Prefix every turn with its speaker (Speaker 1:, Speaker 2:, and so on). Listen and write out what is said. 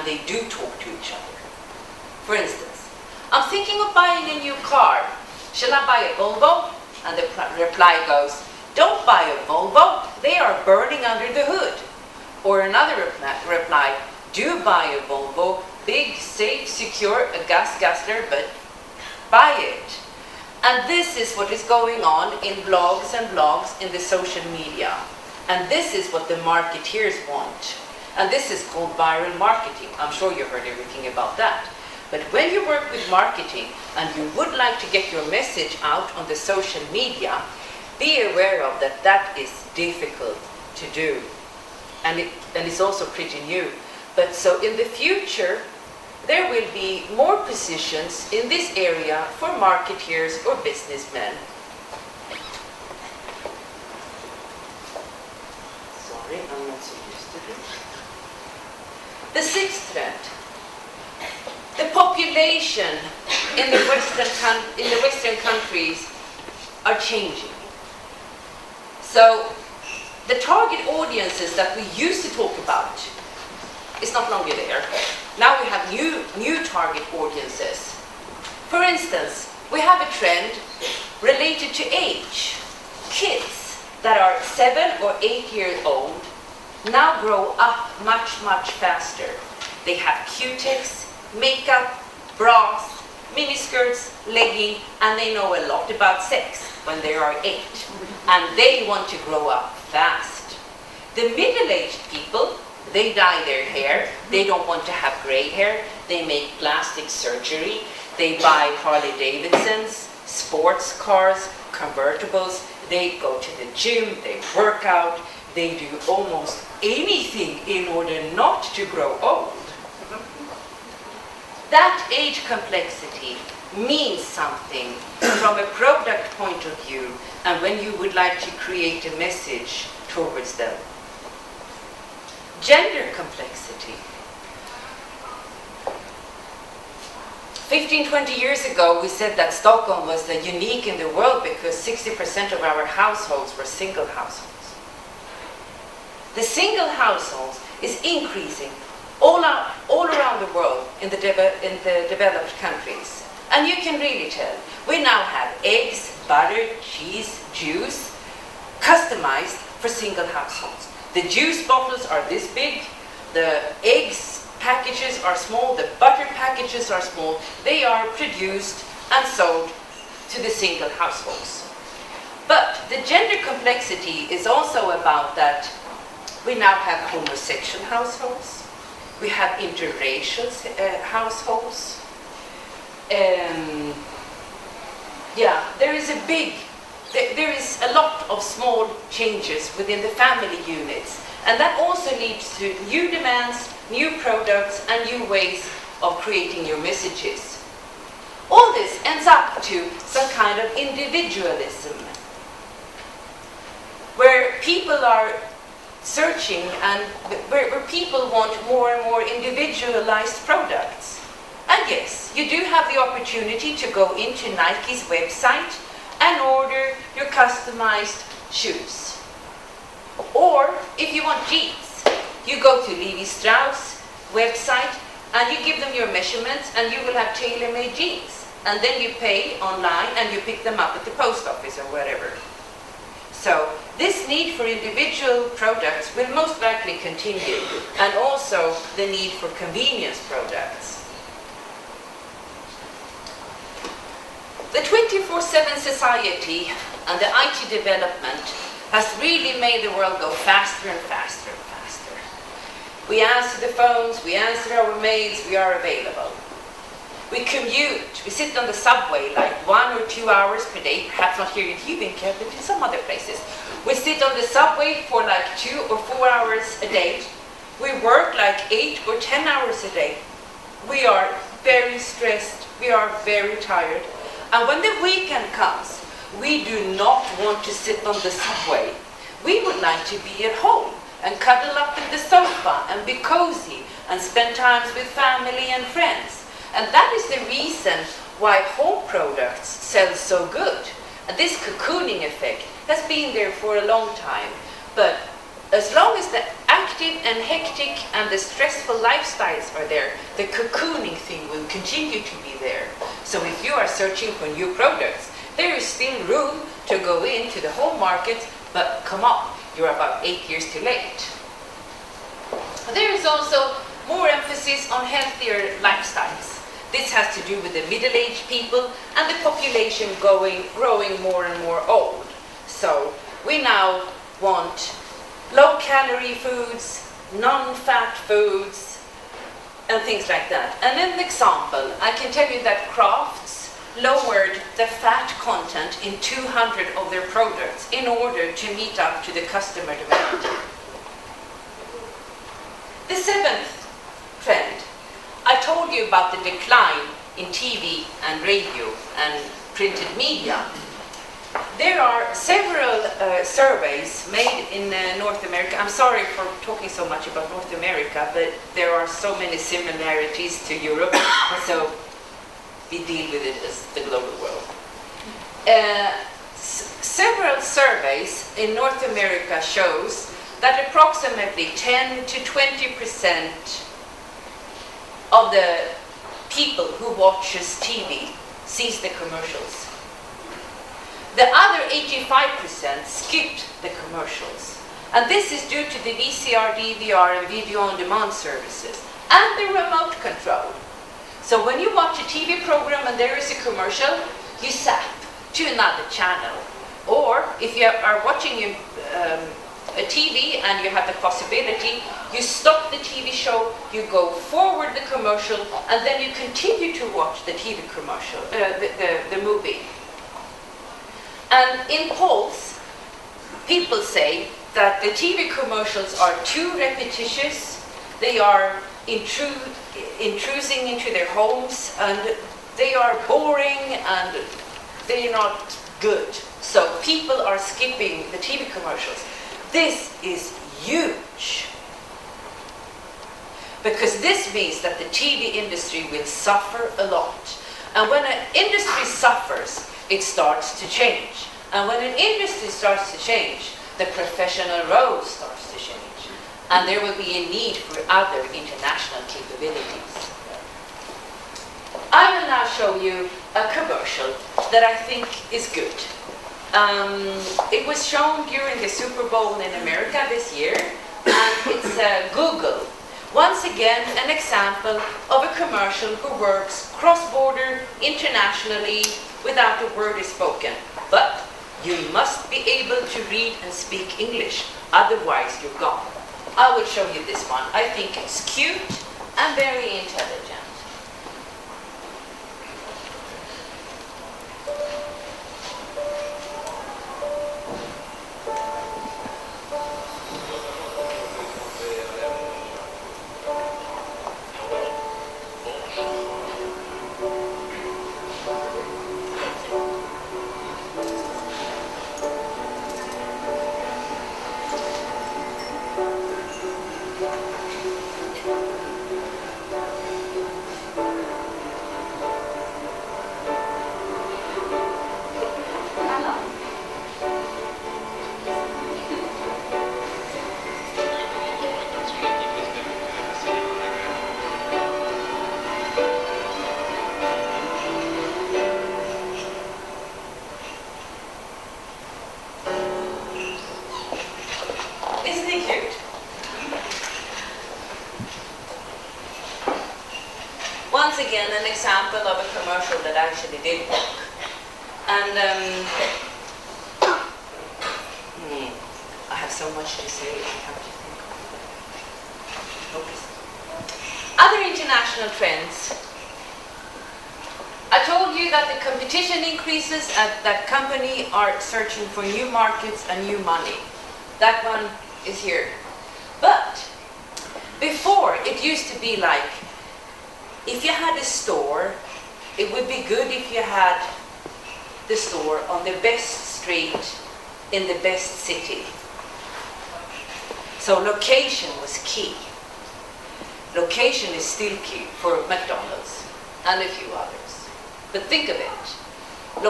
Speaker 1: and they do talk to each other. For instance, I'm thinking of buying a new car. Shall I buy a Volvo? And the reply goes, don't buy a Volvo, they are burning under the hood. Or another reply, do buy a Volvo, big, safe, secure, a gas guzzler, but buy it. And this is what is going on in blogs and blogs in the social media. And this is what the marketeers want. And this is called viral marketing. I'm sure you heard everything about that. But when you work with marketing and you would like to get your message out on the social media, be aware of that that is difficult to do. And it's also pretty new. But so in the future, there will be more positions in this area for marketeers or businessmen. Sorry, I'm not so used to this. The sixth trend. The population in the Western countries are changing. So the target audiences that we used to talk about is not longer there. Now we have new target audiences. For instance, we have a trend related to age. Kids that are 7 or 8 years old now grow up much, much faster. They have cutex, makeup, bras, miniskirts, leggings, and they know a lot about sex when they are 8. And they want to grow up fast. The middle-aged people, they dye their hair. They don't want to have gray hair. They make plastic surgery. They buy Harley Davidsons, sports cars, convertibles. They go to the gym. They work out. They do almost anything in order not to grow old. That age complexity means something from a product point of view and when you would like to create a message towards them. Gender complexity. 15-20 years ago, we said that Stockholm was unique in the world because 60% of our households were single households. The single households is increasing all around the world in the developed countries. And you can really tell. We now have eggs, butter, cheese, juice, customized for single households. The juice bottles are this big, the eggs packages are small, the butter packages are small. They are produced and sold to the single households. But the gender complexity is also about that we now have homosexual households, we have interracial households. There is a lot of small changes within the family units, and that also leads to new demands, new products, and new ways of creating your messages. All this ends up to some kind of individualism, where people are searching and where people want more and more individualized products. And yes, you do have the opportunity to go into Nike's website and order your customized shoes. Or if you want jeans, you go to Levi Strauss website and you give them your measurements and you will have tailor-made jeans. And then you pay online and you pick them up at the post office or wherever. So this need for individual products will most likely continue, and also the need for convenience products. The 24/7 society and the IT development has really made the world go faster and faster and faster. We answer the phones, we answer our mails, we are available. We commute, we sit on the subway like 1 or 2 hours per day, perhaps not here in Hyvinkää, but in some other places. We sit on the subway for like 2 or 4 hours a day. We work like 8 or 10 hours a day. We are very stressed, we are very tired. And when the weekend comes, we do not want to sit on the subway. We would like to be at home and cuddle up in the sofa and be cozy and spend time with family and friends. And that is the reason why home products sell so good. And this cocooning effect has been there for a long time. But as long as the active and hectic and the stressful lifestyles are there, the cocooning thing will continue to be there. So if you are searching for new products, there is still room to go into the home market, but come on, you're about 8 years too late. There is also more emphasis on healthier lifestyles. This has to do with the middle-aged people and the population growing more and more old. So we now want low-calorie foods, non-fat foods, and things like that. And an example, I can tell you that Crafts lowered the fat content in 200 of their products in order to meet up to the customer demand. The seventh trend, I told you about the decline in TV and radio and printed media. There are several surveys made in North America. I'm sorry for talking so much about North America, but there are so many similarities to Europe, so we deal with it as the global world. Several surveys in North America shows that approximately 10 to 20% of the people who watches TV sees the commercials. The other 85% skipped the commercials. And this is due to the VCR, DVR, and video on demand services and the remote control. So when you watch a TV program and there is a commercial, you zap to another channel. Or if you are watching a TV and you have the possibility, you stop the TV show, you go forward the commercial, and then you continue to watch the TV commercial, the movie. And in polls, people say that the TV commercials are too repetitious, they are intruding into their homes, and they are boring, and they're not good. So people are skipping the TV commercials. This is huge. Because this means that the TV industry will suffer a lot. And when an industry suffers, it starts to change. And when an industry starts to change, the professional role starts to change. And there will be a need for other international capabilities. I will now show you a commercial that I think is good. It was shown during the Super Bowl in America this year, and it's Google. Once again, an example of a commercial who works cross-border, internationally, without a word is spoken. But you must be able to read and speak English, otherwise you're gone. I will show you this one. I think it's cute and very intelligent. Once again, an example of a commercial that actually did work. And I have so much to say, I have to think of it. Other international trends. I told you that the competition increases and that companies are searching for new markets and new money. That one is here. But before, it used to be like, if you had a store, it would be good if you had the store on the best street in the best city. So location was key. Location is still key for McDonald's and a few others. But think of it.